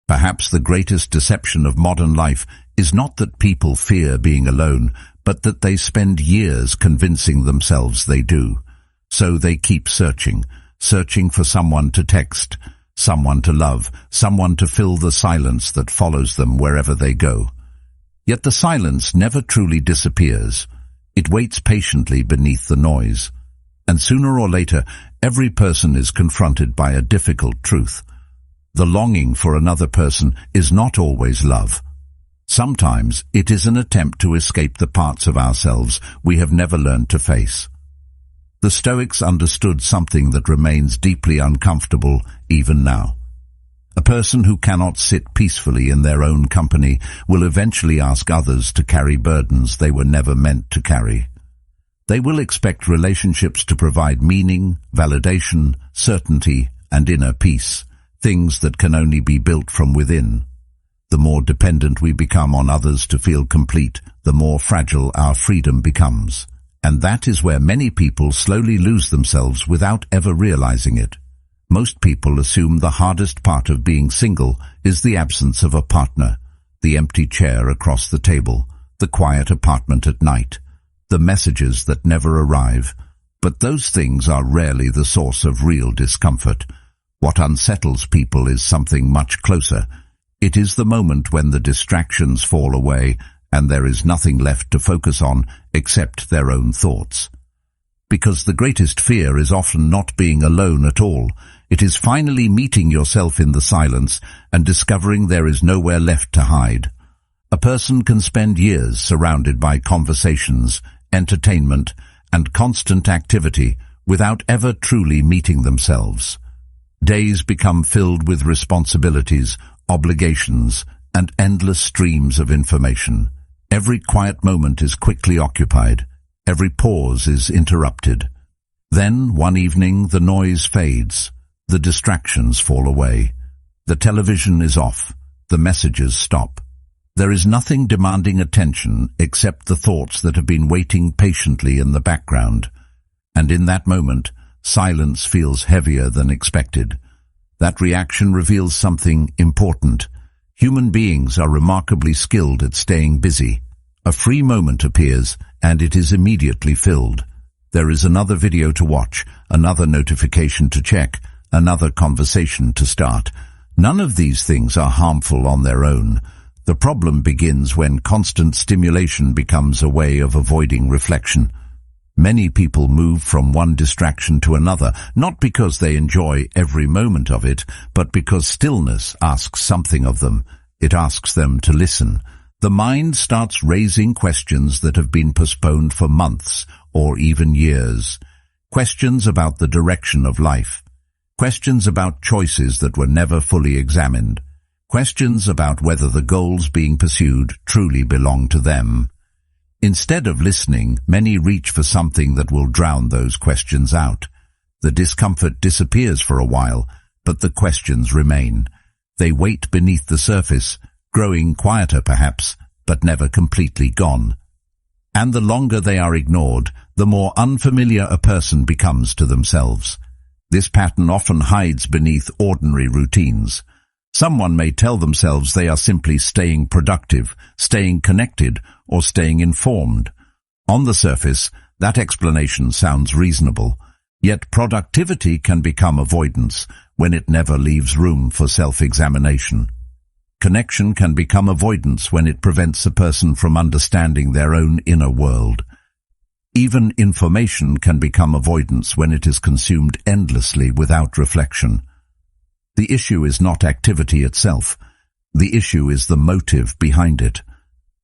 Perhaps the greatest deception of modern life is not that people fear being alone, but that they spend years convincing themselves they do. So they keep searching for someone to text, someone to love, someone to fill the silence that follows them wherever they go. Yet the silence never truly disappears. It waits patiently beneath the noise. And sooner or later, every person is confronted by a difficult truth. The longing for another person is not always love. Sometimes it is an attempt to escape the parts of ourselves we have never learned to face. The Stoics understood something that remains deeply uncomfortable even now. A person who cannot sit peacefully in their own company will eventually ask others to carry burdens they were never meant to carry. They will expect relationships to provide meaning, validation, certainty, and inner peace, things that can only be built from within. The more dependent we become on others to feel complete, the more fragile our freedom becomes. And that is where many people slowly lose themselves without ever realizing it. Most people assume the hardest part of being single is the absence of a partner, the empty chair across the table, the quiet apartment at night, the messages that never arrive. But those things are rarely the source of real discomfort. What unsettles people is something much closer. It is the moment when the distractions fall away and there is nothing left to focus on except their own thoughts. Because the greatest fear is often not being alone at all. It is finally meeting yourself in the silence and discovering there is nowhere left to hide. A person can spend years surrounded by conversations, entertainment, and constant activity without ever truly meeting themselves. Days become filled with responsibilities, obligations, and endless streams of information. Every quiet moment is quickly occupied. Every pause is interrupted. Then, one evening, the noise fades. The distractions fall away. The television is off. The messages stop. There is nothing demanding attention except the thoughts that have been waiting patiently in the background. And in that moment, silence feels heavier than expected. That reaction reveals something important. Human beings are remarkably skilled at staying busy. A free moment appears, and it is immediately filled. There is another video to watch, another notification to check, another conversation to start. None of these things are harmful on their own. The problem begins when constant stimulation becomes a way of avoiding reflection. Many people move from one distraction to another, not because they enjoy every moment of it, but because stillness asks something of them. It asks them to listen. The mind starts raising questions that have been postponed for months or even years. Questions about the direction of life. Questions about choices that were never fully examined. Questions about whether the goals being pursued truly belong to them. Instead of listening, many reach for something that will drown those questions out. The discomfort disappears for a while, but the questions remain. They wait beneath the surface, growing quieter perhaps, but never completely gone. And the longer they are ignored, the more unfamiliar a person becomes to themselves. This pattern often hides beneath ordinary routines. Someone may tell themselves they are simply staying productive, staying connected, or staying informed. On the surface, that explanation sounds reasonable. Yet productivity can become avoidance when it never leaves room for self-examination. Connection can become avoidance when it prevents a person from understanding their own inner world. Even information can become avoidance when it is consumed endlessly without reflection. The issue is not activity itself. The issue is the motive behind it.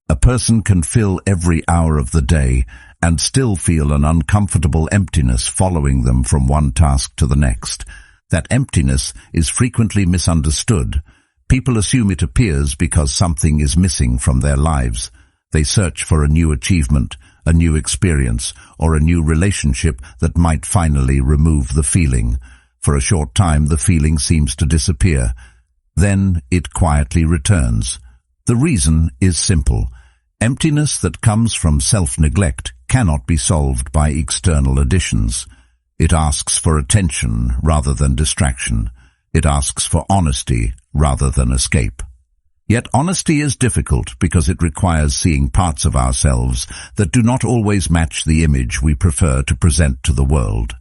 A person can fill every hour of the day and still feel an uncomfortable emptiness following them from one task to the next. That emptiness is frequently misunderstood. People assume it appears because something is missing from their lives. They search for a new achievement, a new experience, or a new relationship that might finally remove the feeling. For a short time, the feeling seems to disappear. Then it quietly returns. The reason is simple. Emptiness that comes from self-neglect cannot be solved by external additions. It asks for attention rather than distraction. It asks for honesty rather than escape. Yet honesty is difficult because it requires seeing parts of ourselves that do not always match the image we prefer to present to the world.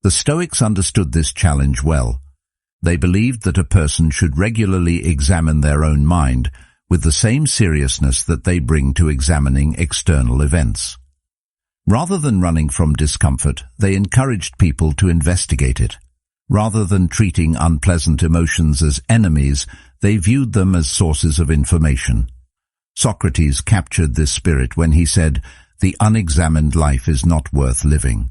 The Stoics understood this challenge well. They believed that a person should regularly examine their own mind with the same seriousness that they bring to examining external events. Rather than running from discomfort, they encouraged people to investigate it. Rather than treating unpleasant emotions as enemies, they viewed them as sources of information. Socrates captured this spirit when he said, "The unexamined life is not worth living."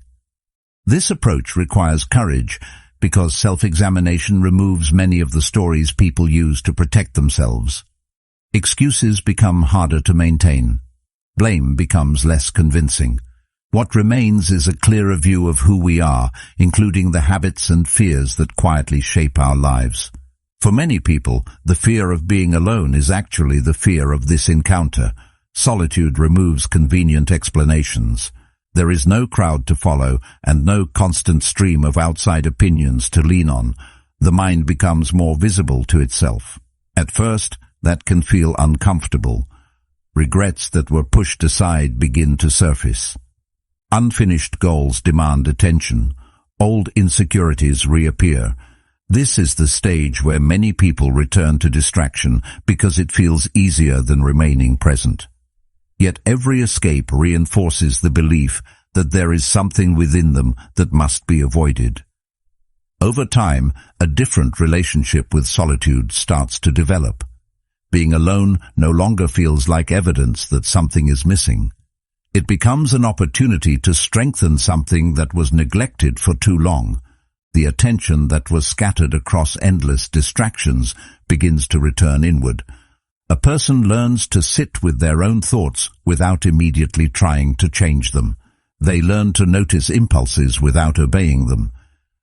This approach requires courage because self-examination removes many of the stories people use to protect themselves. Excuses become harder to maintain. Blame becomes less convincing. What remains is a clearer view of who we are, including the habits and fears that quietly shape our lives. For many people, the fear of being alone is actually the fear of this encounter. Solitude removes convenient explanations. There is no crowd to follow and no constant stream of outside opinions to lean on. The mind becomes more visible to itself. At first, that can feel uncomfortable. Regrets that were pushed aside begin to surface. Unfinished goals demand attention. Old insecurities reappear. This is the stage where many people return to distraction because it feels easier than remaining present. Yet every escape reinforces the belief that there is something within them that must be avoided. Over time, a different relationship with solitude starts to develop. Being alone no longer feels like evidence that something is missing. It becomes an opportunity to strengthen something that was neglected for too long. The attention that was scattered across endless distractions begins to return inward. A person learns to sit with their own thoughts without immediately trying to change them. They learn to notice impulses without obeying them.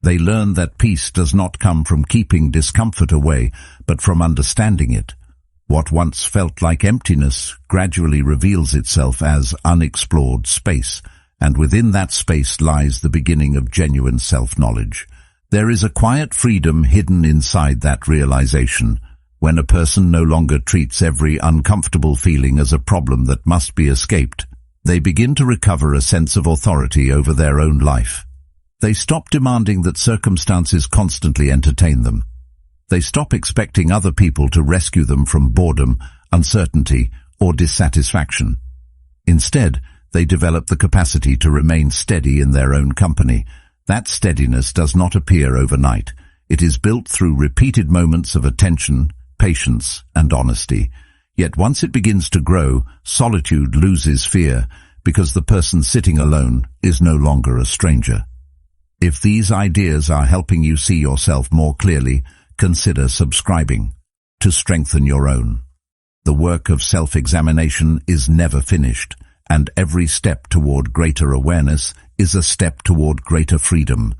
They learn that peace does not come from keeping discomfort away, but from understanding it. What once felt like emptiness gradually reveals itself as unexplored space, and within that space lies the beginning of genuine self-knowledge. There is a quiet freedom hidden inside that realization. When a person no longer treats every uncomfortable feeling as a problem that must be escaped, they begin to recover a sense of authority over their own life. They stop demanding that circumstances constantly entertain them. They stop expecting other people to rescue them from boredom, uncertainty, or dissatisfaction. Instead, they develop the capacity to remain steady in their own company. That steadiness does not appear overnight. It is built through repeated moments of attention, patience, and honesty. Yet once it begins to grow, solitude loses fear because the person sitting alone is no longer a stranger. If these ideas are helping you see yourself more clearly, consider subscribing to strengthen your own. The work of self-examination is never finished, and every step toward greater awareness is a step toward greater freedom.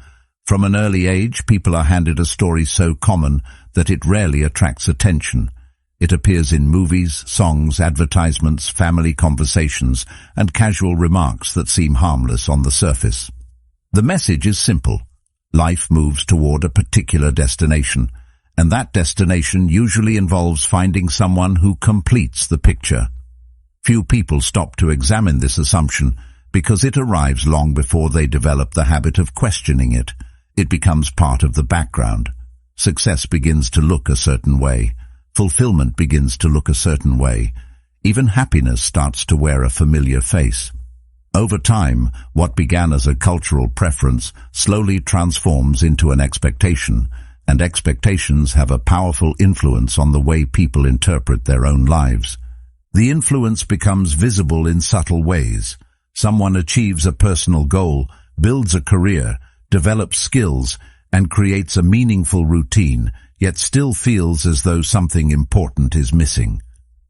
From an early age, people are handed a story so common that it rarely attracts attention. It appears in movies, songs, advertisements, family conversations, and casual remarks that seem harmless on the surface. The message is simple. Life moves toward a particular destination, and that destination usually involves finding someone who completes the picture. Few people stop to examine this assumption because it arrives long before they develop the habit of questioning it. It becomes part of the background. Success begins to look a certain way. Fulfillment begins to look a certain way. Even happiness starts to wear a familiar face. Over time, what began as a cultural preference slowly transforms into an expectation, and expectations have a powerful influence on the way people interpret their own lives. The influence becomes visible in subtle ways. Someone achieves a personal goal, builds a career, develops skills, and creates a meaningful routine, yet still feels as though something important is missing.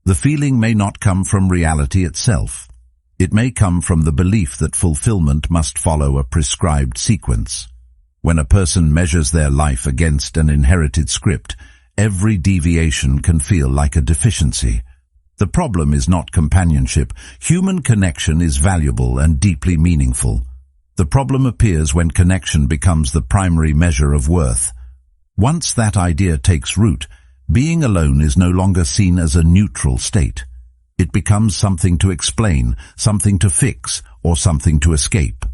The feeling may not come from reality itself. It may come from the belief that fulfillment must follow a prescribed sequence. When a person measures their life against an inherited script, every deviation can feel like a deficiency. The problem is not companionship. Human connection is valuable and deeply meaningful. The problem appears when connection becomes the primary measure of worth. Once that idea takes root, being alone is no longer seen as a neutral state. It becomes something to explain, something to fix, or something to escape.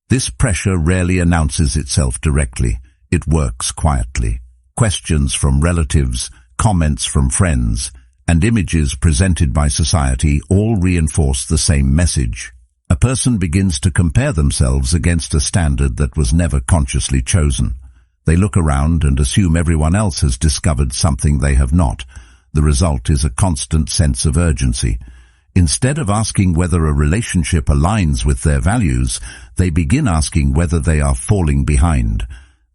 This pressure rarely announces itself directly. It works quietly. Questions from relatives, comments from friends, and images presented by society all reinforce the same message. A person begins to compare themselves against a standard that was never consciously chosen. They look around and assume everyone else has discovered something they have not. The result is a constant sense of urgency. Instead of asking whether a relationship aligns with their values, they begin asking whether they are falling behind.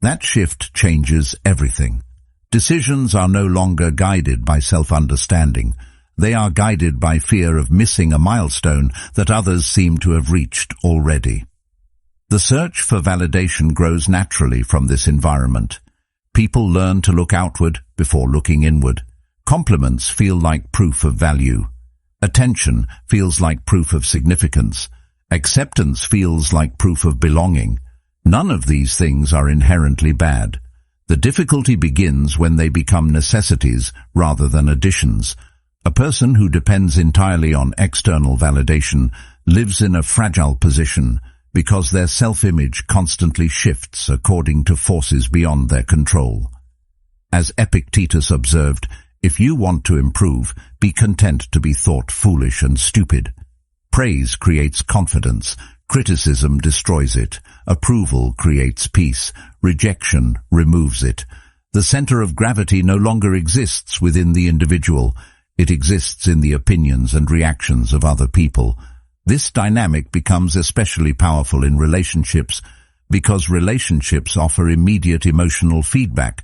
That shift changes everything. Decisions are no longer guided by self-understanding. They are guided by fear of missing a milestone that others seem to have reached already. The search for validation grows naturally from this environment. People learn to look outward before looking inward. Compliments feel like proof of value. Attention feels like proof of significance. Acceptance feels like proof of belonging. None of these things are inherently bad. The difficulty begins when they become necessities rather than additions. A person who depends entirely on external validation lives in a fragile position because their self-image constantly shifts according to forces beyond their control. As Epictetus observed, if you want to improve, be content to be thought foolish and stupid. Praise creates confidence. Criticism destroys it. Approval creates peace. Rejection removes it. The center of gravity no longer exists within the individual. It exists in the opinions and reactions of other people. This dynamic becomes especially powerful in relationships because relationships offer immediate emotional feedback.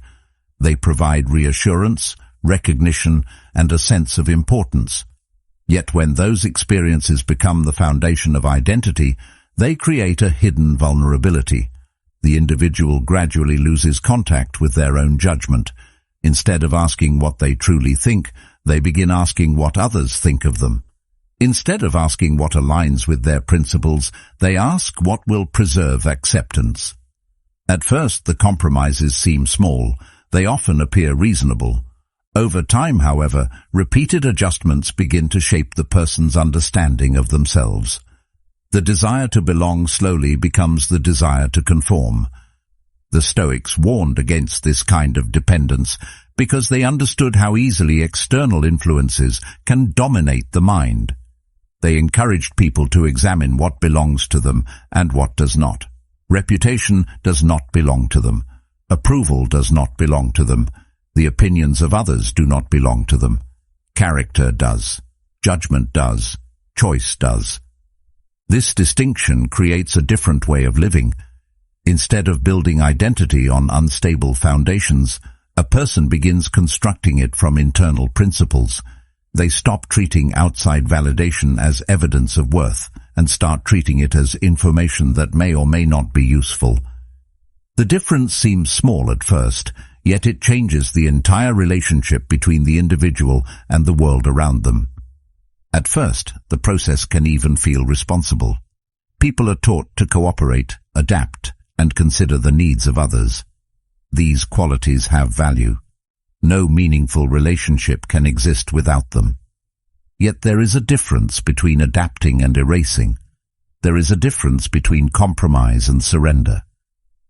They provide reassurance, recognition, and a sense of importance. Yet when those experiences become the foundation of identity, they create a hidden vulnerability. The individual gradually loses contact with their own judgment. Instead of asking what they truly think, they begin asking what others think of them. Instead of asking what aligns with their principles, they ask what will preserve acceptance. At first, the compromises seem small. They often appear reasonable. Over time, however, repeated adjustments begin to shape the person's understanding of themselves. The desire to belong slowly becomes the desire to conform. The Stoics warned against this kind of dependence because they understood how easily external influences can dominate the mind. They encouraged people to examine what belongs to them and what does not. Reputation does not belong to them. Approval does not belong to them. The opinions of others do not belong to them. Character does. Judgment does. Choice does. This distinction creates a different way of living. Instead of building identity on unstable foundations, a person begins constructing it from internal principles. They stop treating outside validation as evidence of worth and start treating it as information that may or may not be useful. The difference seems small at first, yet it changes the entire relationship between the individual and the world around them. At first, the process can even feel responsible. People are taught to cooperate, adapt, and consider the needs of others. These qualities have value. No meaningful relationship can exist without them. Yet there is a difference between adapting and erasing. There is a difference between compromise and surrender.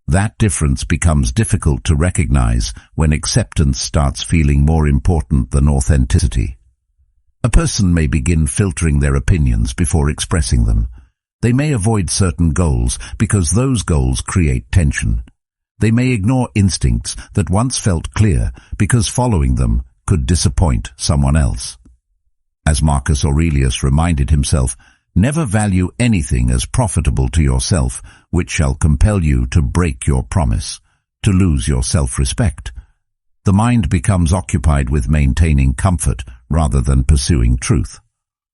That difference becomes difficult to recognize when acceptance starts feeling more important than authenticity. A person may begin filtering their opinions before expressing them. They may avoid certain goals because those goals create tension. They may ignore instincts that once felt clear because following them could disappoint someone else. As Marcus Aurelius reminded himself, never value anything as profitable to yourself which shall compel you to break your promise, to lose your self-respect. The mind becomes occupied with maintaining comfort rather than pursuing truth.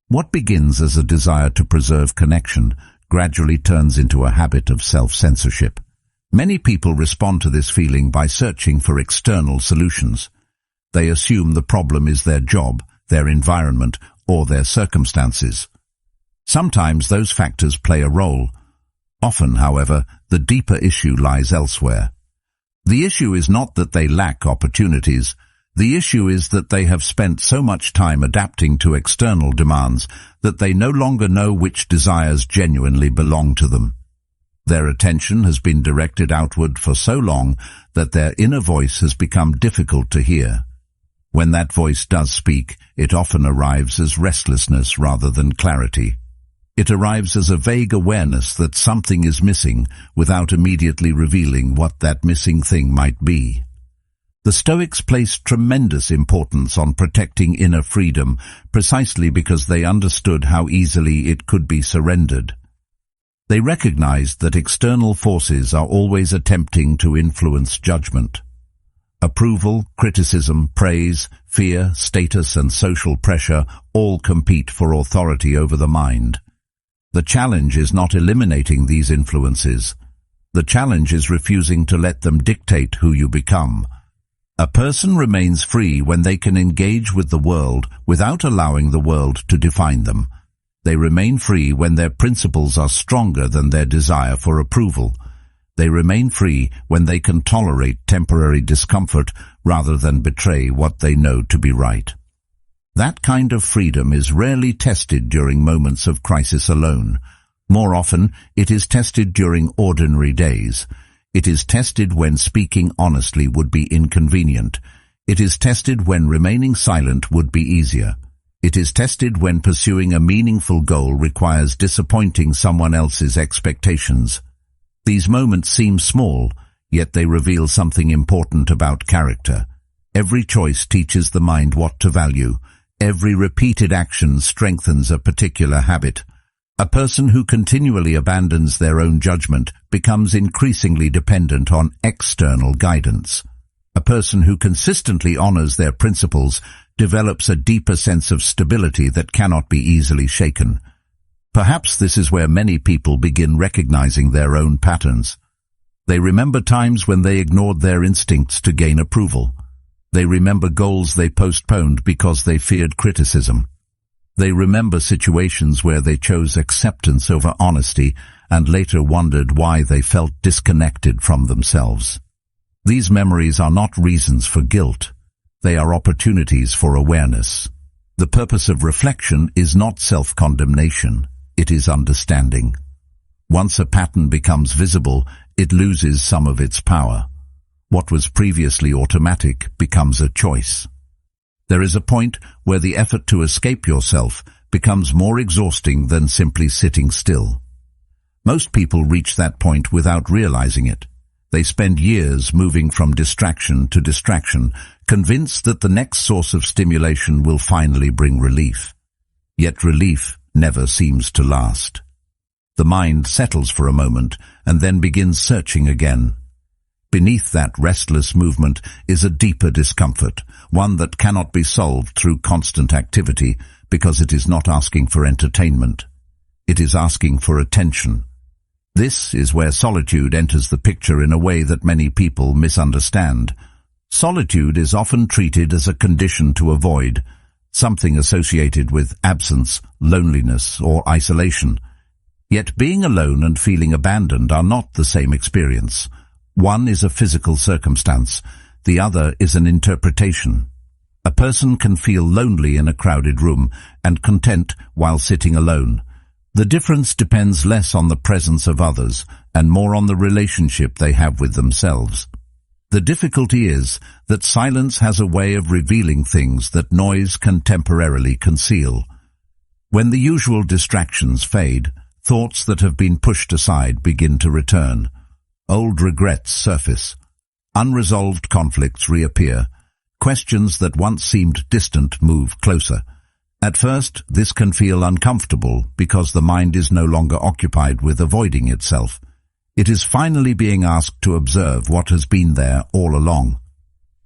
What begins as a desire to preserve connection gradually turns into a habit of self-censorship. Many people respond to this feeling by searching for external solutions. They assume the problem is their job, their environment, or their circumstances. Sometimes those factors play a role. Often, however, the deeper issue lies elsewhere. The issue is not that they lack opportunities. The issue is that they have spent so much time adapting to external demands that they no longer know which desires genuinely belong to them. Their attention has been directed outward for so long that their inner voice has become difficult to hear. When that voice does speak, it often arrives as restlessness rather than clarity. It arrives as a vague awareness that something is missing without immediately revealing what that missing thing might be. The Stoics placed tremendous importance on protecting inner freedom precisely because they understood how easily it could be surrendered. They recognized that external forces are always attempting to influence judgment. Approval, criticism, praise, fear, status, and social pressure all compete for authority over the mind. The challenge is not eliminating these influences. The challenge is refusing to let them dictate who you become. A person remains free when they can engage with the world without allowing the world to define them. They remain free when their principles are stronger than their desire for approval. They remain free when they can tolerate temporary discomfort rather than betray what they know to be right. That kind of freedom is rarely tested during moments of crisis alone. More often, it is tested during ordinary days. It is tested when speaking honestly would be inconvenient. It is tested when remaining silent would be easier. It is tested when pursuing a meaningful goal requires disappointing someone else's expectations. These moments seem small, yet they reveal something important about character. Every choice teaches the mind what to value. Every repeated action strengthens a particular habit. A person who continually abandons their own judgment becomes increasingly dependent on external guidance. A person who consistently honors their principles develops a deeper sense of stability that cannot be easily shaken. Perhaps this is where many people begin recognizing their own patterns. They remember times when they ignored their instincts to gain approval. They remember goals they postponed because they feared criticism. They remember situations where they chose acceptance over honesty and later wondered why they felt disconnected from themselves. These memories are not reasons for guilt. They are opportunities for awareness. The purpose of reflection is not self-condemnation. It is understanding. Once a pattern becomes visible, it loses some of its power. What was previously automatic becomes a choice. There is a point where the effort to escape yourself becomes more exhausting than simply sitting still. Most people reach that point without realizing it. They spend years moving from distraction to distraction, convinced that the next source of stimulation will finally bring relief. Yet relief never seems to last. The mind settles for a moment and then begins searching again. Beneath that restless movement is a deeper discomfort, one that cannot be solved through constant activity because it is not asking for entertainment. It is asking for attention. This is where solitude enters the picture in a way that many people misunderstand. Solitude is often treated as a condition to avoid, something associated with absence, loneliness, or isolation. Yet being alone and feeling abandoned are not the same experience. One is a physical circumstance, the other is an interpretation. A person can feel lonely in a crowded room and content while sitting alone. The difference depends less on the presence of others and more on the relationship they have with themselves. The difficulty is that silence has a way of revealing things that noise can temporarily conceal. When the usual distractions fade, thoughts that have been pushed aside begin to return. Old regrets surface. Unresolved conflicts reappear. Questions that once seemed distant move closer. At first, this can feel uncomfortable because the mind is no longer occupied with avoiding itself. It is finally being asked to observe what has been there all along.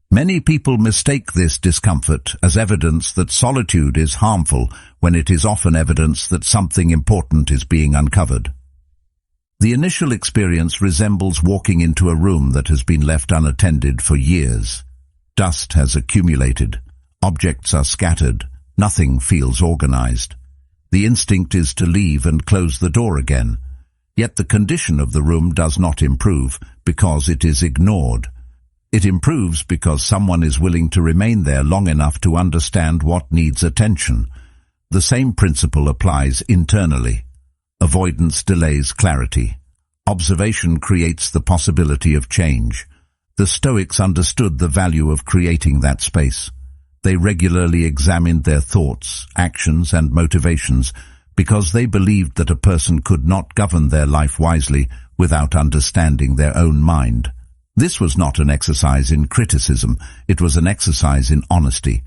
Many people mistake this discomfort as evidence that solitude is harmful when it is often evidence that something important is being uncovered. The initial experience resembles walking into a room that has been left unattended for years. Dust has accumulated. Objects are scattered. Nothing feels organized. The instinct is to leave and close the door again. Yet the condition of the room does not improve because it is ignored. It improves because someone is willing to remain there long enough to understand what needs attention. The same principle applies internally. Avoidance delays clarity. Observation creates the possibility of change. The Stoics understood the value of creating that space. They regularly examined their thoughts, actions, and motivations because they believed that a person could not govern their life wisely without understanding their own mind. This was not an exercise in criticism, it was an exercise in honesty.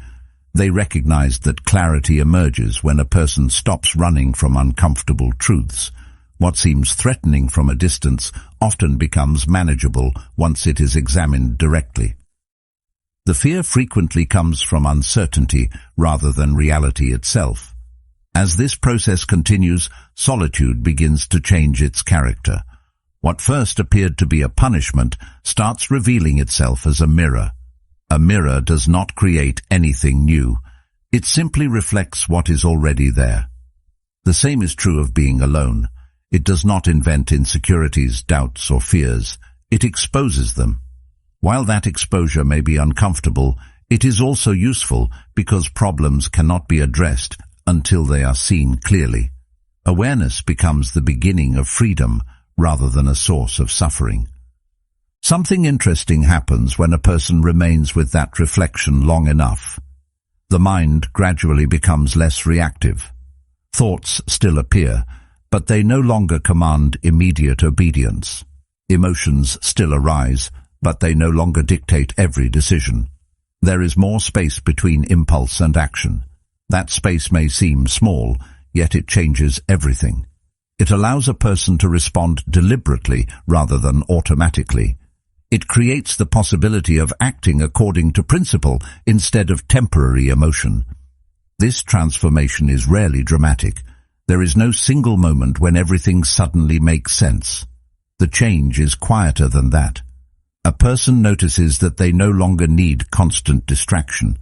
They recognized that clarity emerges when a person stops running from uncomfortable truths. What seems threatening from a distance often becomes manageable once it is examined directly. The fear frequently comes from uncertainty rather than reality itself. As this process continues, solitude begins to change its character. What first appeared to be a punishment starts revealing itself as a mirror. A mirror does not create anything new. It simply reflects what is already there. The same is true of being alone. It does not invent insecurities, doubts, or fears. It exposes them. While that exposure may be uncomfortable, it is also useful because problems cannot be addressed until they are seen clearly. Awareness becomes the beginning of freedom rather than a source of suffering. Something interesting happens when a person remains with that reflection long enough. The mind gradually becomes less reactive. Thoughts still appear, but they no longer command immediate obedience. Emotions still arise, but they no longer dictate every decision. There is more space between impulse and action. That space may seem small, yet it changes everything. It allows a person to respond deliberately rather than automatically. It creates the possibility of acting according to principle instead of temporary emotion. This transformation is rarely dramatic. There is no single moment when everything suddenly makes sense. The change is quieter than that. A person notices that they no longer need constant distraction.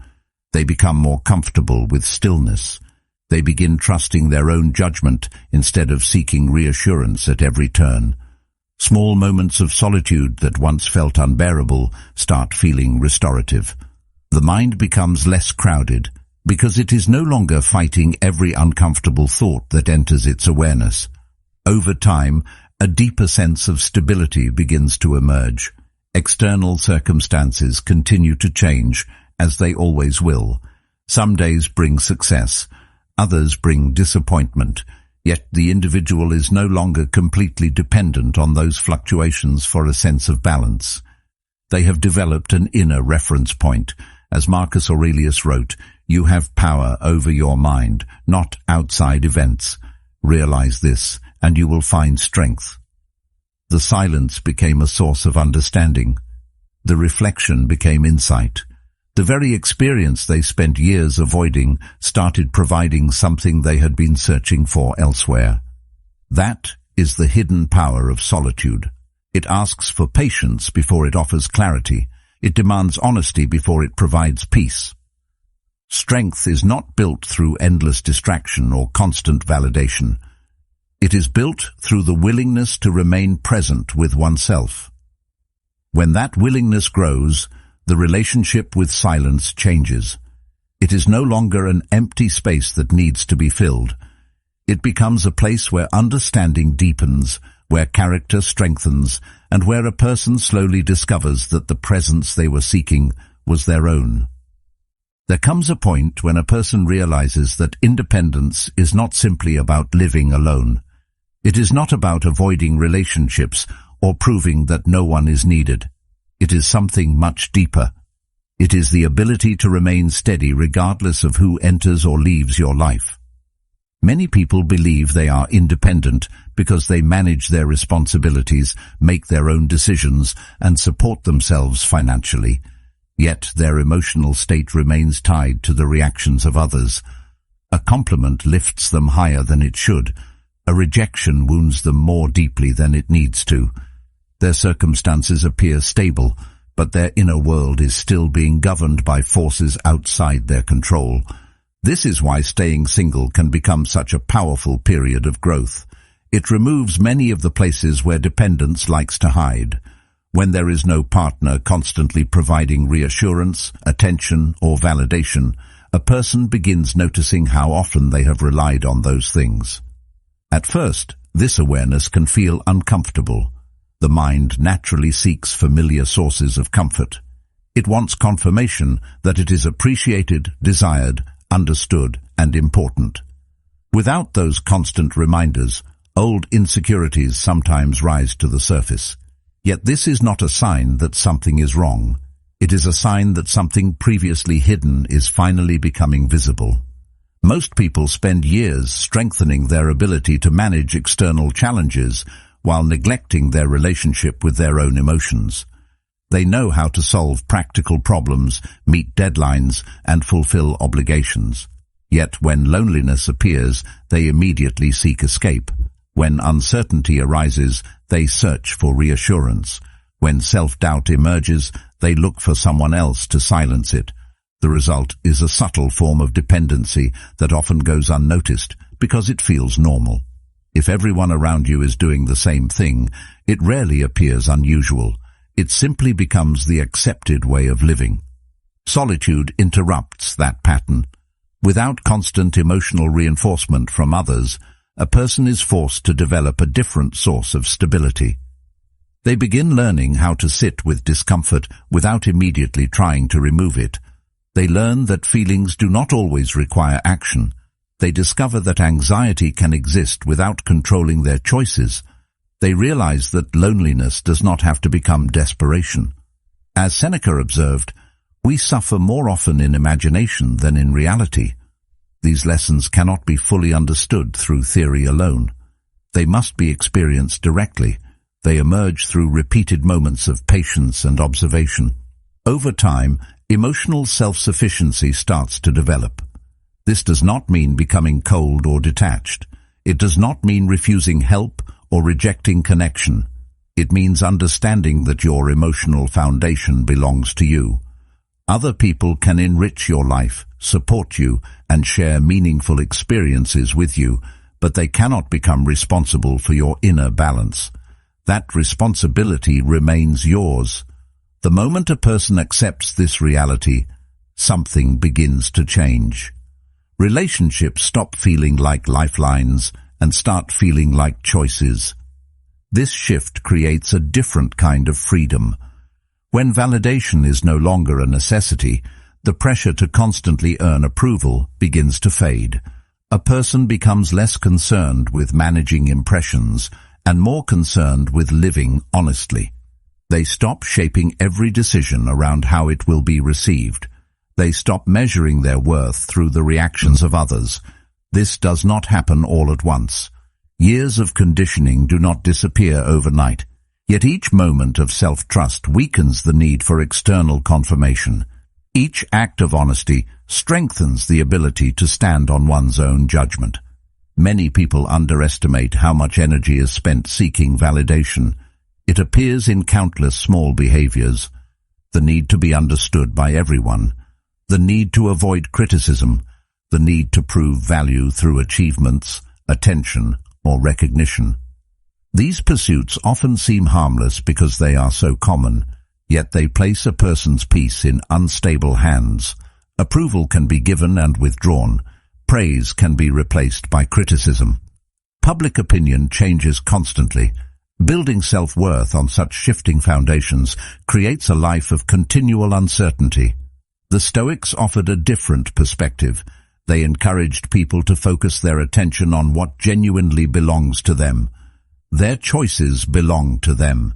They become more comfortable with stillness. They begin trusting their own judgment instead of seeking reassurance at every turn. Small moments of solitude that once felt unbearable start feeling restorative. The mind becomes less crowded because it is no longer fighting every uncomfortable thought that enters its awareness. Over time, a deeper sense of stability begins to emerge. External circumstances continue to change, as they always will. Some days bring success. Others bring disappointment, yet the individual is no longer completely dependent on those fluctuations for a sense of balance. They have developed an inner reference point. As Marcus Aurelius wrote, "You have power over your mind, not outside events. Realize this, and you will find strength." The silence became a source of understanding. The reflection became insight. The very experience they spent years avoiding started providing something they had been searching for elsewhere. That is the hidden power of solitude. It asks for patience before it offers clarity. It demands honesty before it provides peace. Strength is not built through endless distraction or constant validation. It is built through the willingness to remain present with oneself. When that willingness grows, the relationship with silence changes. It is no longer an empty space that needs to be filled. It becomes a place where understanding deepens, where character strengthens, and where a person slowly discovers that the presence they were seeking was their own. There comes a point when a person realizes that independence is not simply about living alone. It is not about avoiding relationships or proving that no one is needed. It is something much deeper. It is the ability to remain steady regardless of who enters or leaves your life. Many people believe they are independent because they manage their responsibilities, make their own decisions, and support themselves financially. Yet their emotional state remains tied to the reactions of others. A compliment lifts them higher than it should. A rejection wounds them more deeply than it needs to. Their circumstances appear stable, but their inner world is still being governed by forces outside their control. This is why staying single can become such a powerful period of growth. It removes many of the places where dependence likes to hide. When there is no partner constantly providing reassurance, attention, or validation, a person begins noticing how often they have relied on those things. At first, this awareness can feel uncomfortable. The mind naturally seeks familiar sources of comfort. It wants confirmation that it is appreciated, desired, understood, and important. Without those constant reminders, old insecurities sometimes rise to the surface. Yet this is not a sign that something is wrong. It is a sign that something previously hidden is finally becoming visible. Most people spend years strengthening their ability to manage external challenges while neglecting their relationship with their own emotions. They know how to solve practical problems, meet deadlines, and fulfill obligations. Yet when loneliness appears, they immediately seek escape. When uncertainty arises, they search for reassurance. When self-doubt emerges, they look for someone else to silence it. The result is a subtle form of dependency that often goes unnoticed because it feels normal. If everyone around you is doing the same thing, it rarely appears unusual. It simply becomes the accepted way of living. Solitude interrupts that pattern. Without constant emotional reinforcement from others, a person is forced to develop a different source of stability. They begin learning how to sit with discomfort without immediately trying to remove it. They learn that feelings do not always require action. They discover that anxiety can exist without controlling their choices. They realize that loneliness does not have to become desperation. As Seneca observed, we suffer more often in imagination than in reality. These lessons cannot be fully understood through theory alone. They must be experienced directly. They emerge through repeated moments of patience and observation. Over time, emotional self-sufficiency starts to develop. This does not mean becoming cold or detached. It does not mean refusing help or rejecting connection. It means understanding that your emotional foundation belongs to you. Other people can enrich your life, support you, and share meaningful experiences with you, but they cannot become responsible for your inner balance. That responsibility remains yours. The moment a person accepts this reality, something begins to change. Relationships stop feeling like lifelines and start feeling like choices. This shift creates a different kind of freedom. When validation is no longer a necessity, the pressure to constantly earn approval begins to fade. A person becomes less concerned with managing impressions and more concerned with living honestly. They stop shaping every decision around how it will be received. They stop measuring their worth through the reactions of others. This does not happen all at once. Years of conditioning do not disappear overnight. Yet each moment of self-trust weakens the need for external confirmation. Each act of honesty strengthens the ability to stand on one's own judgment. Many people underestimate how much energy is spent seeking validation. It appears in countless small behaviors. The need to be understood by everyone. The need to avoid criticism. The need to prove value through achievements, attention, or recognition. These pursuits often seem harmless because they are so common, yet they place a person's peace in unstable hands. Approval can be given and withdrawn. Praise can be replaced by criticism. Public opinion changes constantly. Building self-worth on such shifting foundations creates a life of continual uncertainty. The Stoics offered a different perspective. They encouraged people to focus their attention on what genuinely belongs to them. Their choices belong to them.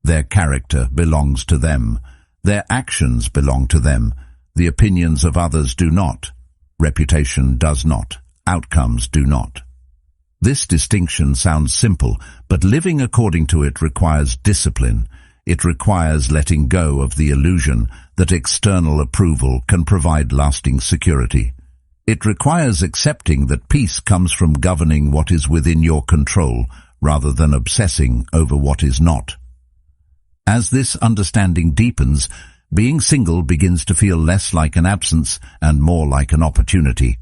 Their character belongs to them. Their actions belong to them. The opinions of others do not. Reputation does not. Outcomes do not. This distinction sounds simple, but living according to it requires discipline. It requires letting go of the illusion that external approval can provide lasting security. It requires accepting that peace comes from governing what is within your control, rather than obsessing over what is not. As this understanding deepens, being single begins to feel less like an absence and more like an opportunity.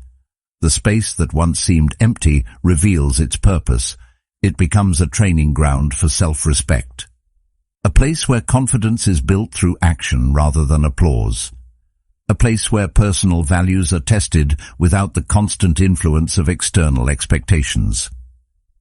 The space that once seemed empty reveals its purpose. It becomes a training ground for self-respect. A place where confidence is built through action rather than applause. A place where personal values are tested without the constant influence of external expectations.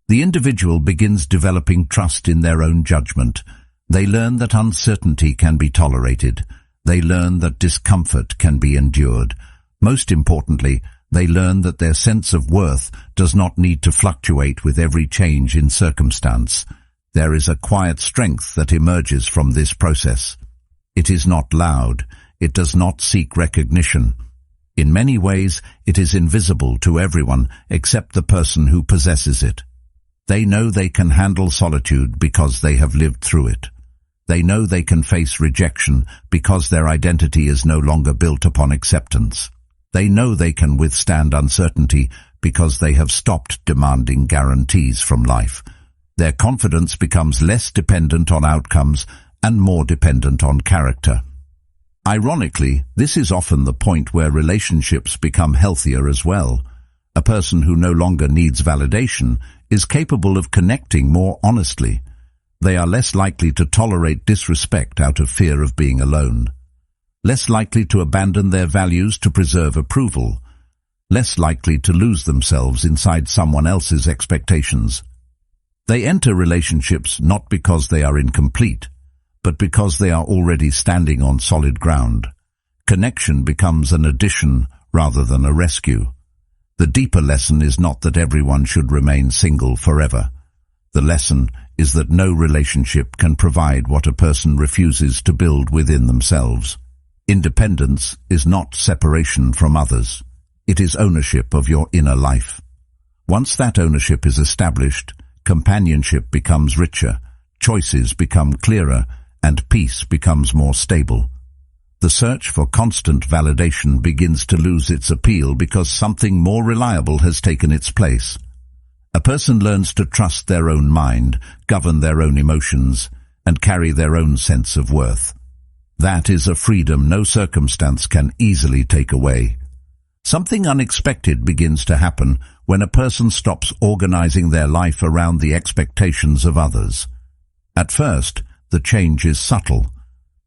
The individual begins developing trust in their own judgment. They learn that uncertainty can be tolerated. They learn that discomfort can be endured. Most importantly, they learn that their sense of worth does not need to fluctuate with every change in circumstance. There is a quiet strength that emerges from this process. It is not loud. It does not seek recognition. In many ways, it is invisible to everyone except the person who possesses it. They know they can handle solitude because they have lived through it. They know they can face rejection because their identity is no longer built upon acceptance. They know they can withstand uncertainty because they have stopped demanding guarantees from life. Their confidence becomes less dependent on outcomes and more dependent on character. Ironically, this is often the point where relationships become healthier as well. A person who no longer needs validation is capable of connecting more honestly. They are less likely to tolerate disrespect out of fear of being alone, less likely to abandon their values to preserve approval, less likely to lose themselves inside someone else's expectations. They enter relationships not because they are incomplete, but because they are already standing on solid ground. Connection becomes an addition rather than a rescue. The deeper lesson is not that everyone should remain single forever. The lesson is that no relationship can provide what a person refuses to build within themselves. Independence is not separation from others. It is ownership of your inner life. Once that ownership is established, companionship becomes richer, choices become clearer, and peace becomes more stable. The search for constant validation begins to lose its appeal because something more reliable has taken its place. A person learns to trust their own mind, govern their own emotions, and carry their own sense of worth. That is a freedom no circumstance can easily take away. Something unexpected begins to happen when a person stops organizing their life around the expectations of others. At first, the change is subtle.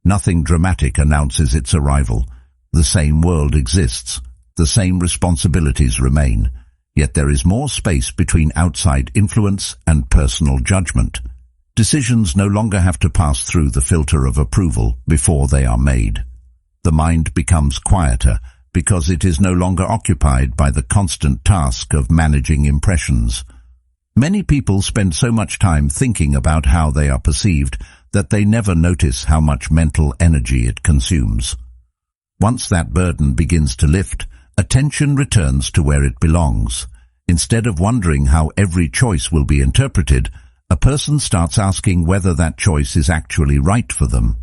Nothing dramatic announces its arrival. The same world exists. The same responsibilities remain. Yet there is more space between outside influence and personal judgment. Decisions no longer have to pass through the filter of approval before they are made. The mind becomes quieter because it is no longer occupied by the constant task of managing impressions. Many people spend so much time thinking about how they are perceived that they never notice how much mental energy it consumes. Once that burden begins to lift, attention returns to where it belongs. Instead of wondering how every choice will be interpreted, a person starts asking whether that choice is actually right for them.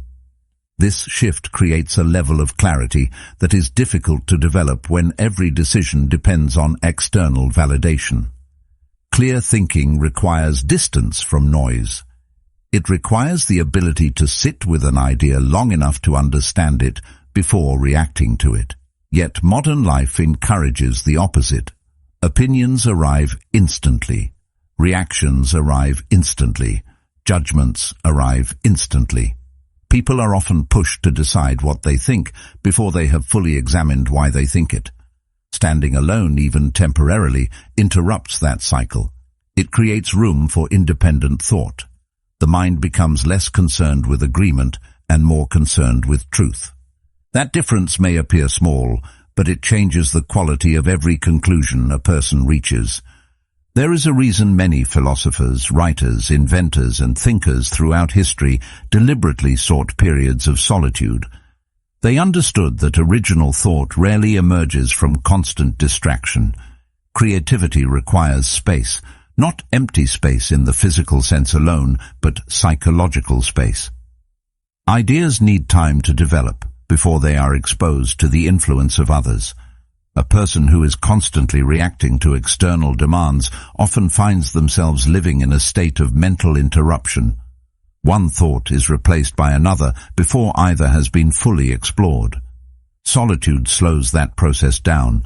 This shift creates a level of clarity that is difficult to develop when every decision depends on external validation. Clear thinking requires distance from noise. It requires the ability to sit with an idea long enough to understand it before reacting to it. Yet modern life encourages the opposite. Opinions arrive instantly. Reactions arrive instantly. Judgments arrive instantly. People are often pushed to decide what they think before they have fully examined why they think it. Standing alone, even temporarily, interrupts that cycle. It creates room for independent thought. The mind becomes less concerned with agreement and more concerned with truth. That difference may appear small, but it changes the quality of every conclusion a person reaches. There is a reason many philosophers, writers, inventors, and thinkers throughout history deliberately sought periods of solitude. They understood that original thought rarely emerges from constant distraction. Creativity requires space, not empty space in the physical sense alone, but psychological space. Ideas need time to develop before they are exposed to the influence of others. A person who is constantly reacting to external demands often finds themselves living in a state of mental interruption. One thought is replaced by another before either has been fully explored. Solitude slows that process down.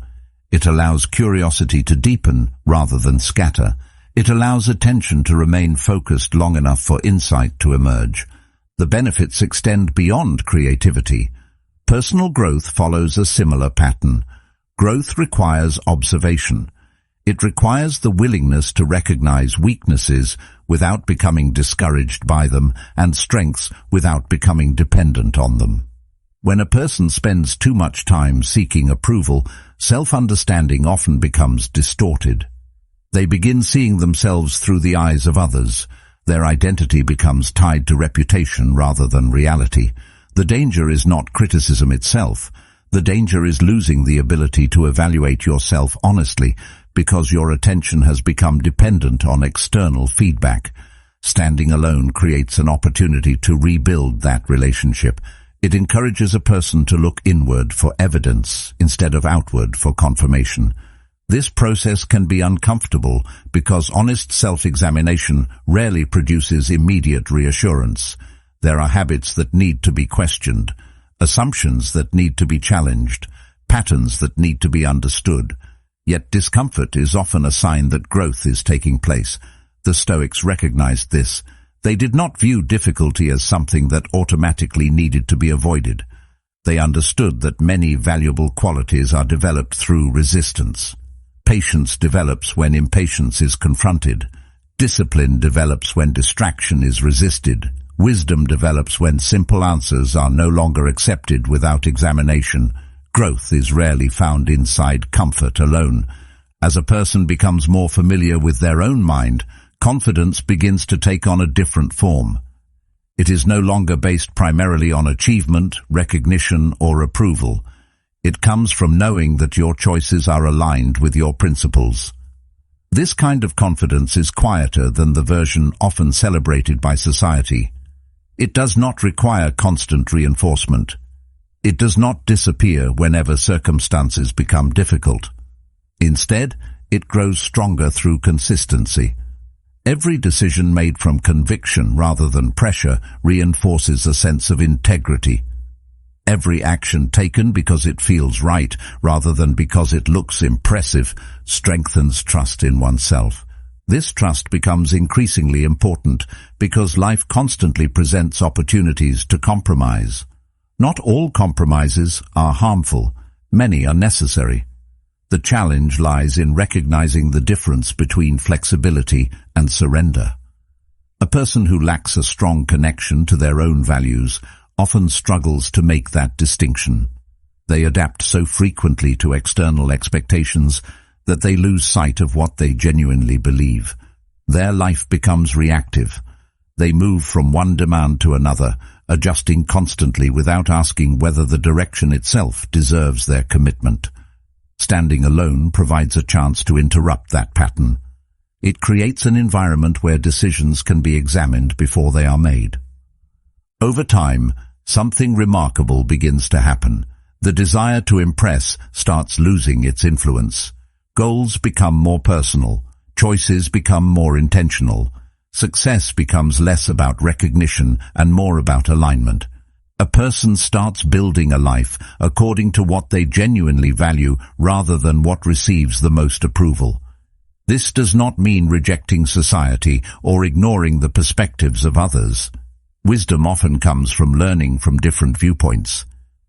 It allows curiosity to deepen rather than scatter. It allows attention to remain focused long enough for insight to emerge. The benefits extend beyond creativity. Personal growth follows a similar pattern. Growth requires observation. It requires the willingness to recognize weaknesses without becoming discouraged by them, and strengths without becoming dependent on them. When a person spends too much time seeking approval, self-understanding often becomes distorted. They begin seeing themselves through the eyes of others. Their identity becomes tied to reputation rather than reality. The danger is not criticism itself. The danger is losing the ability to evaluate yourself honestly because your attention has become dependent on external feedback. Standing alone creates an opportunity to rebuild that relationship. It encourages a person to look inward for evidence instead of outward for confirmation. This process can be uncomfortable because honest self-examination rarely produces immediate reassurance. There are habits that need to be questioned, assumptions that need to be challenged, patterns that need to be understood. Yet discomfort is often a sign that growth is taking place. The Stoics recognized this. They did not view difficulty as something that automatically needed to be avoided. They understood that many valuable qualities are developed through resistance. Patience develops when impatience is confronted. Discipline develops when distraction is resisted. Wisdom develops when simple answers are no longer accepted without examination. Growth is rarely found inside comfort alone. As a person becomes more familiar with their own mind, confidence begins to take on a different form. It is no longer based primarily on achievement, recognition, or approval. It comes from knowing that your choices are aligned with your principles. This kind of confidence is quieter than the version often celebrated by society. It does not require constant reinforcement. It does not disappear whenever circumstances become difficult. Instead, it grows stronger through consistency. Every decision made from conviction rather than pressure reinforces a sense of integrity. Every action taken because it feels right rather than because it looks impressive strengthens trust in oneself. This trust becomes increasingly important because life constantly presents opportunities to compromise. Not all compromises are harmful. Many are necessary. The challenge lies in recognizing the difference between flexibility and surrender. A person who lacks a strong connection to their own values often struggles to make that distinction. They adapt so frequently to external expectations that they lose sight of what they genuinely believe. Their life becomes reactive. They move from one demand to another, adjusting constantly without asking whether the direction itself deserves their commitment. Standing alone provides a chance to interrupt that pattern. It creates an environment where decisions can be examined before they are made. Over time, something remarkable begins to happen. The desire to impress starts losing its influence. Goals become more personal. Choices become more intentional. Success becomes less about recognition and more about alignment. A person starts building a life according to what they genuinely value rather than what receives the most approval. This does not mean rejecting society or ignoring the perspectives of others. Wisdom often comes from learning from different viewpoints.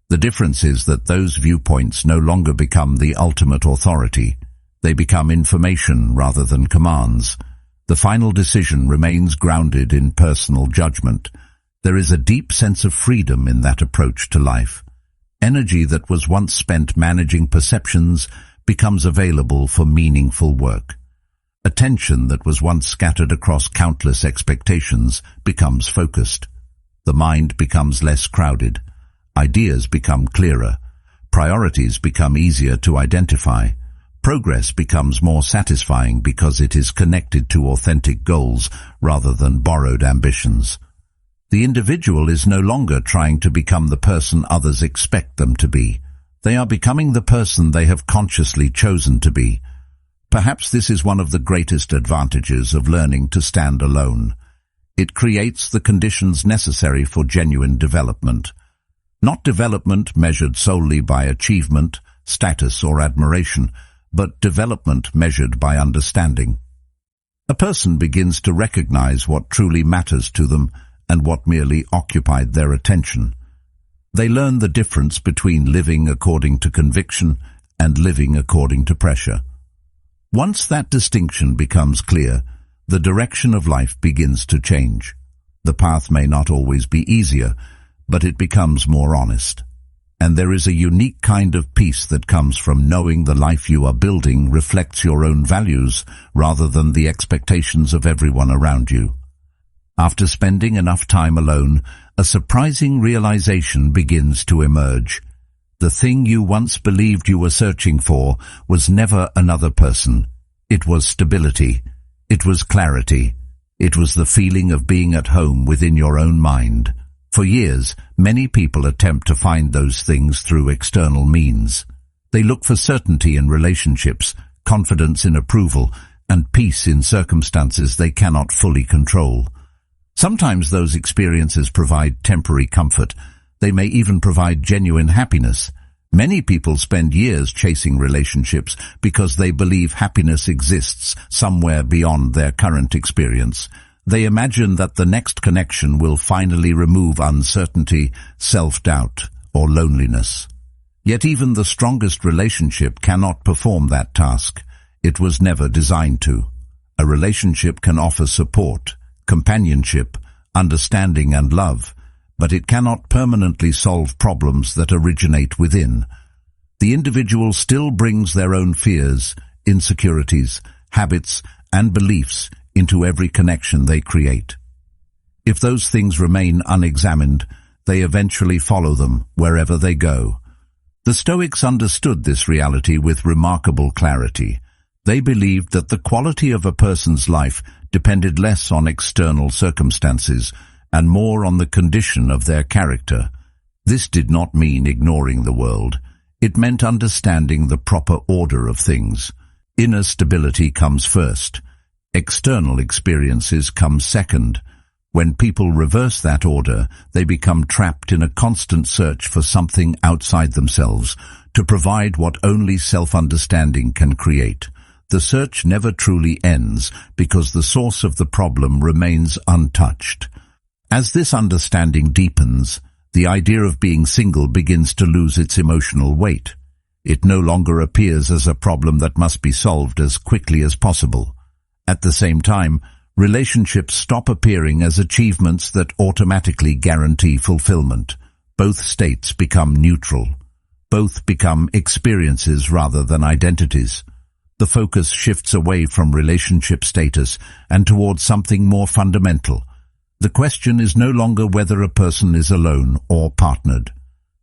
The difference is that those viewpoints no longer become the ultimate authority. They become information rather than commands. The final decision remains grounded in personal judgment. There is a deep sense of freedom in that approach to life. Energy that was once spent managing perceptions becomes available for meaningful work. Attention that was once scattered across countless expectations becomes focused. The mind becomes less crowded. Ideas become clearer. Priorities become easier to identify. Progress becomes more satisfying because it is connected to authentic goals rather than borrowed ambitions. The individual is no longer trying to become the person others expect them to be. They are becoming the person they have consciously chosen to be. Perhaps this is one of the greatest advantages of learning to stand alone. It creates the conditions necessary for genuine development. Not development measured solely by achievement, status, or admiration, but development measured by understanding. A person begins to recognize what truly matters to them and what merely occupied their attention. They learn the difference between living according to conviction and living according to pressure. Once that distinction becomes clear, the direction of life begins to change. The path may not always be easier, but it becomes more honest. And there is a unique kind of peace that comes from knowing the life you are building reflects your own values rather than the expectations of everyone around you. After spending enough time alone, a surprising realization begins to emerge. The thing you once believed you were searching for was never another person. It was stability. It was clarity. It was the feeling of being at home within your own mind. For years, many people attempt to find those things through external means. They look for certainty in relationships, confidence in approval, and peace in circumstances they cannot fully control. Sometimes those experiences provide temporary comfort. They may even provide genuine happiness. Many people spend years chasing relationships because they believe happiness exists somewhere beyond their current experience. They imagine that the next connection will finally remove uncertainty, self-doubt, or loneliness. Yet even the strongest relationship cannot perform that task. It was never designed to. A relationship can offer support, companionship, understanding and love, but it cannot permanently solve problems that originate within. The individual still brings their own fears, insecurities, habits, and beliefs into every connection they create. If those things remain unexamined, they eventually follow them wherever they go. The Stoics understood this reality with remarkable clarity. They believed that the quality of a person's life depended less on external circumstances and more on the condition of their character. This did not mean ignoring the world. It meant understanding the proper order of things. Inner stability comes first. External experiences come second. When people reverse that order, they become trapped in a constant search for something outside themselves to provide what only self-understanding can create. The search never truly ends because the source of the problem remains untouched. As this understanding deepens, the idea of being single begins to lose its emotional weight. It no longer appears as a problem that must be solved as quickly as possible. At the same time, relationships stop appearing as achievements that automatically guarantee fulfillment. Both states become neutral. Both become experiences rather than identities. The focus shifts away from relationship status and towards something more fundamental. The question is no longer whether a person is alone or partnered.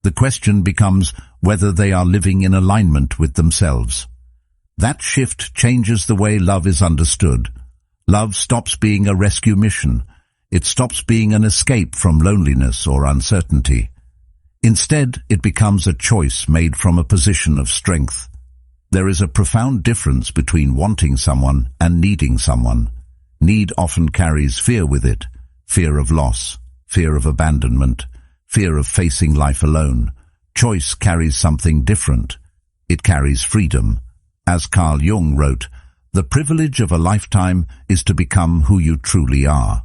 The question becomes whether they are living in alignment with themselves. That shift changes the way love is understood. Love stops being a rescue mission. It stops being an escape from loneliness or uncertainty. Instead, it becomes a choice made from a position of strength. There is a profound difference between wanting someone and needing someone. Need often carries fear with it. Fear of loss, fear of abandonment, fear of facing life alone. Choice carries something different. It carries freedom. As Carl Jung wrote, "The privilege of a lifetime is to become who you truly are."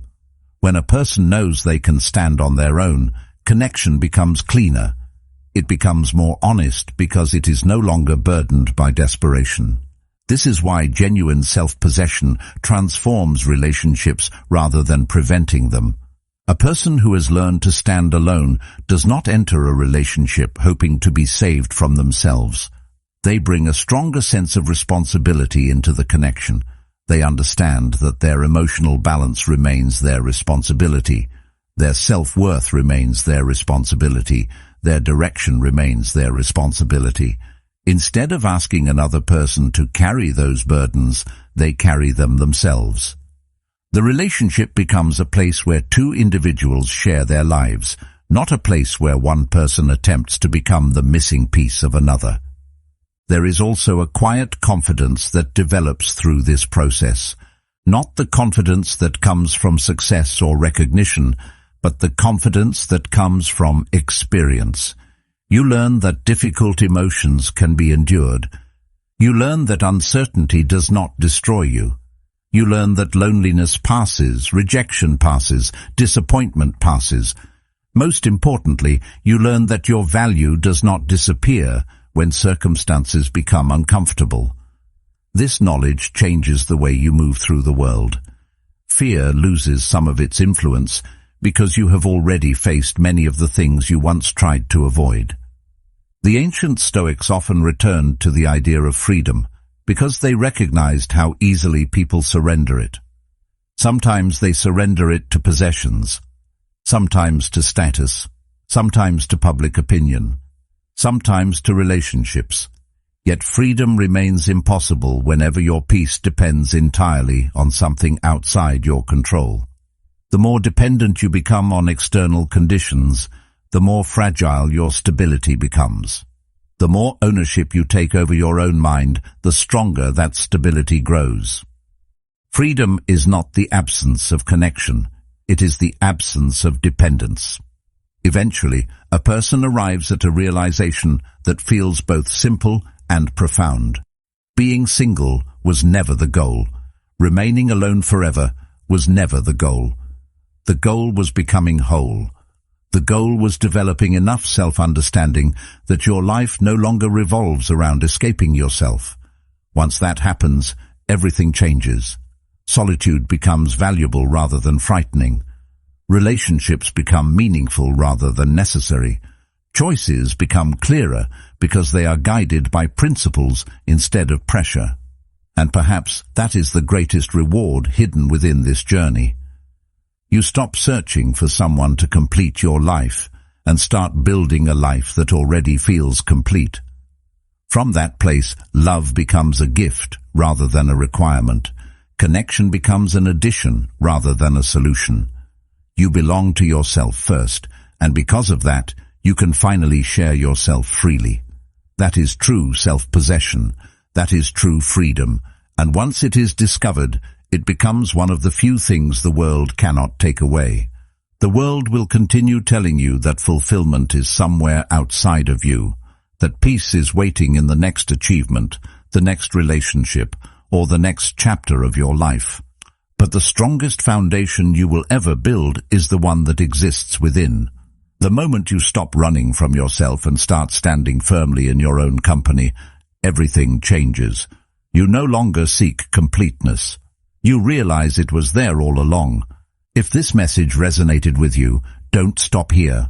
When a person knows they can stand on their own, connection becomes cleaner. It becomes more honest because it is no longer burdened by desperation. This is why genuine self-possession transforms relationships rather than preventing them. A person who has learned to stand alone does not enter a relationship hoping to be saved from themselves. They bring a stronger sense of responsibility into the connection. They understand that their emotional balance remains their responsibility. Their self-worth remains their responsibility. Their direction remains their responsibility. Instead of asking another person to carry those burdens, they carry them themselves. The relationship becomes a place where two individuals share their lives, not a place where one person attempts to become the missing piece of another. There is also a quiet confidence that develops through this process. Not the confidence that comes from success or recognition, but the confidence that comes from experience. You learn that difficult emotions can be endured. You learn that uncertainty does not destroy you. You learn that loneliness passes, rejection passes, disappointment passes. Most importantly, you learn that your value does not disappear when circumstances become uncomfortable. This knowledge changes the way you move through the world. Fear loses some of its influence because you have already faced many of the things you once tried to avoid. The ancient Stoics often returned to the idea of freedom because they recognized how easily people surrender it. Sometimes they surrender it to possessions, sometimes to status, sometimes to public opinion, sometimes to relationships. Yet freedom remains impossible whenever your peace depends entirely on something outside your control. The more dependent you become on external conditions, the more fragile your stability becomes. The more ownership you take over your own mind, the stronger that stability grows. Freedom is not the absence of connection, it is the absence of dependence. Eventually, a person arrives at a realization that feels both simple and profound. Being single was never the goal. Remaining alone forever was never the goal. The goal was becoming whole. The goal was developing enough self-understanding that your life no longer revolves around escaping yourself. Once that happens, everything changes. Solitude becomes valuable rather than frightening. Relationships become meaningful rather than necessary. Choices become clearer because they are guided by principles instead of pressure. And perhaps that is the greatest reward hidden within this journey. You stop searching for someone to complete your life and start building a life that already feels complete. From that place, love becomes a gift rather than a requirement. Connection becomes an addition rather than a solution. You belong to yourself first, and because of that, you can finally share yourself freely. That is true self-possession. That is true freedom. And once it is discovered, it becomes one of the few things the world cannot take away. The world will continue telling you that fulfillment is somewhere outside of you, that peace is waiting in the next achievement, the next relationship, or the next chapter of your life. But the strongest foundation you will ever build is the one that exists within. The moment you stop running from yourself and start standing firmly in your own company, everything changes. You no longer seek completeness. You realize it was there all along. If this message resonated with you, don't stop here.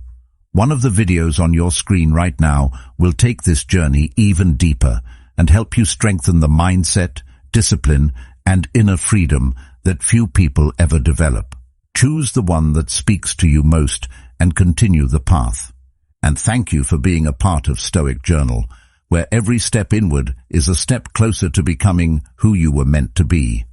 One of the videos on your screen right now will take this journey even deeper and help you strengthen the mindset, discipline, and inner freedom that few people ever develop. Choose the one that speaks to you most and continue the path. And thank you for being a part of Stoic Journal, where every step inward is a step closer to becoming who you were meant to be.